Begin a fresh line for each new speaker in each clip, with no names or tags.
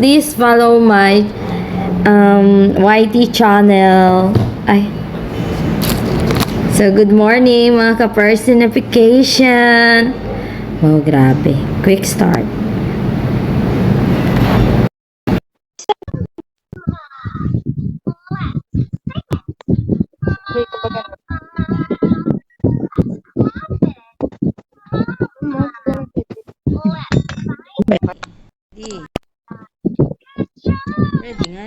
please follow my YT channel. Ay. So, good morning mga ka-personification. Oh, grabe. Quick start. Ready nga.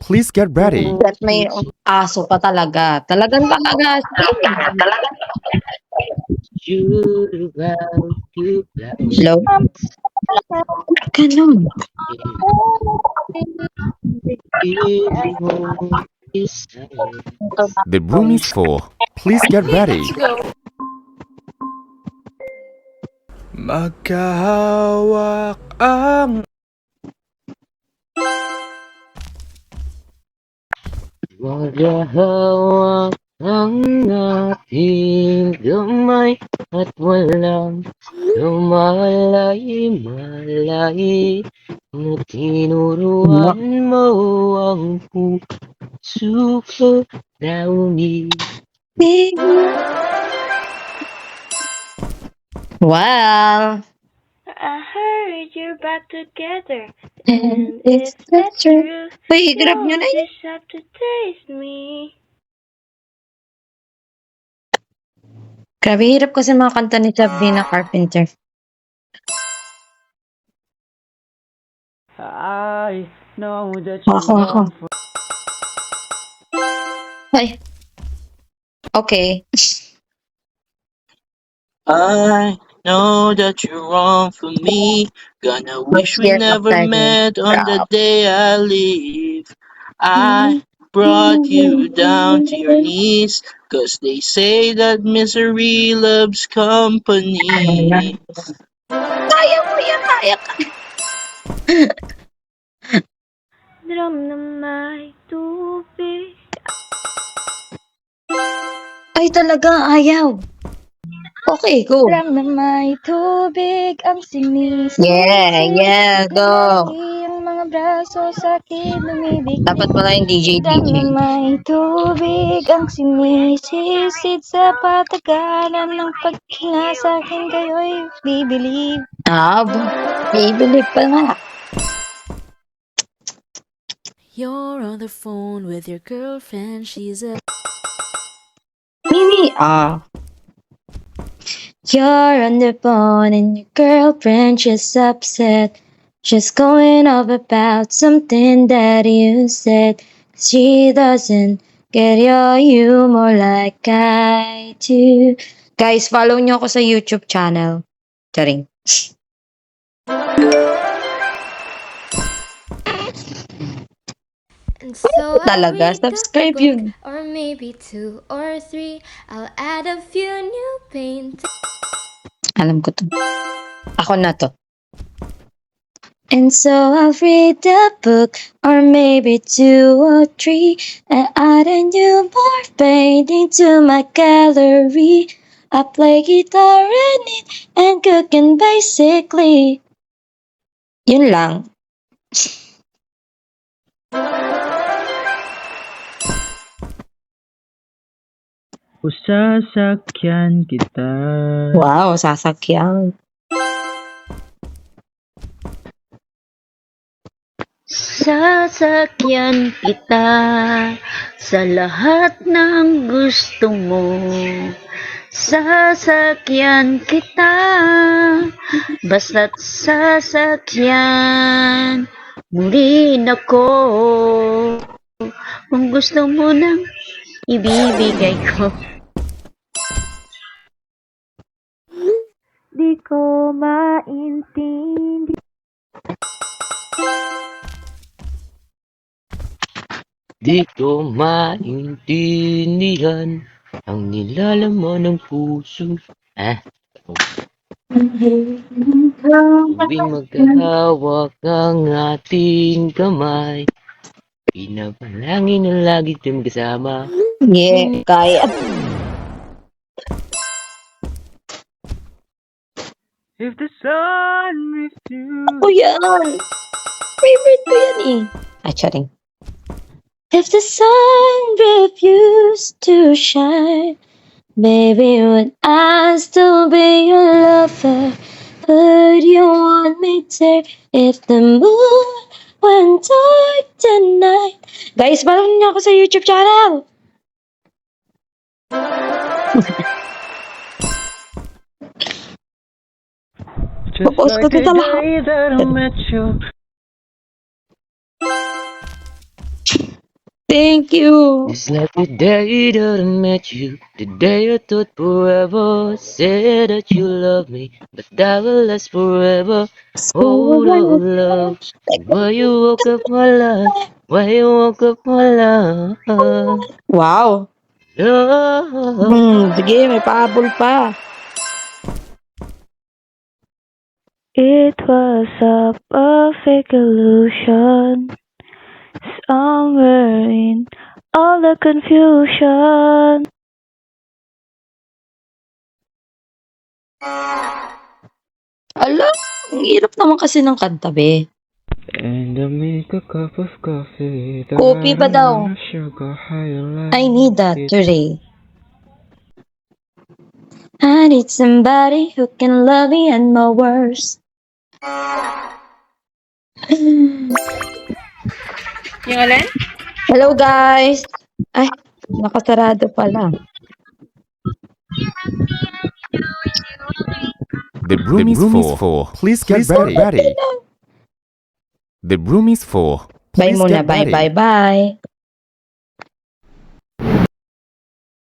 Please get ready.
At may aso pa talaga. Talagang talaga. Hello? Ganun.
The room is full. Please get ready.
Magkahawak ang
Maghahawak ang ating kamay at walang lumalay-malay na tinuruan mo ang puso ko na
Wow.
I heard you're back together.
And it's the truth. Uy, grab nyo na yun.
Just have to taste me.
Grabe, hirap kasi mga kanta ni Sabrina Carpenter.
I know that
Ako. Ay. Okay.
I know that you're wrong for me. Gonna wish we
Years
never
after
met
you.
on the day I leave. I brought you down to your knees, 'cause they say that misery loves company.
Kaya mo yan, kaya ka.
Drum na may tubig.
Ay, talaga, ayaw. Okay, go.
Drum na may tubig ang sinisisi.
Yeah, go.
Lagi ang mga braso sa akin lumibig.
Dapat pala yung DJ.
Drum na may tubig ang sinisisid sa patagalan ng paghinga sa akin kayo'y bibilib.
Bibili pa nga.
You're on the phone with your girlfriend. She's a...
Mimi, You're on the phone and your girlfriend just upset. Just going off about something that you said. She doesn't get your humor like I do. Guys, follow nyo ako sa YouTube channel. Charing.
And so
Talaga,
I'll read
subscribe
a book,
yun.
or maybe 2 or 3. I'll add a few new paint.
Alam ko to. Ako na to. And so I'll read a book, or maybe 2 or 3, and add a new more painting to my gallery. I play guitar and eat and cook, and basically, yun lang.
sasakyan kita.
Wow, sasakyan.
Sasakyan kita sa lahat ng gusto mo. Sasakyan kita, basta't sasakyan mo rin ako. Kung gusto mo nang ibibigay ko.
Di ko maintindihan.
Di ko maintindihan ang nilalaman ng puso. Tuwing magkahawak ang ating kamay, pinapalangin na lagi tayong kasama.
Yeah, kaya.
If the sun meets you.
Ako yan. ko yan eh. Charing. If the sun refused to shine, baby, would I still be your lover? Would you want me there if the moon went dark tonight? Guys, balang niyo ako sa YouTube channel!
Just
Popost ko
like the
to sa lahat.
day that I met you.
Thank you!
It's like the day that I met you, the day I thought forever. Said that you love me, but that will last forever. Hold on, love. Why you woke up my love? Why you woke up my love?
Wow!
Love.
Sige, may pahabol pa.
It was a perfect illusion. Somewhere in all the confusion.
Ala, ang hirap naman kasi ng kanta, be.
And I make a cup of coffee.
Kopi ba daw?
Sugar, how you like
I need that
it.
today. I need somebody who can love me at my worst.
Yung alin?
Hello, guys! Ay, nakasarado pala.
The room is full. Please get ready. The room is full.
Bye
Please
muna,
get
bye,
ready.
bye, bye.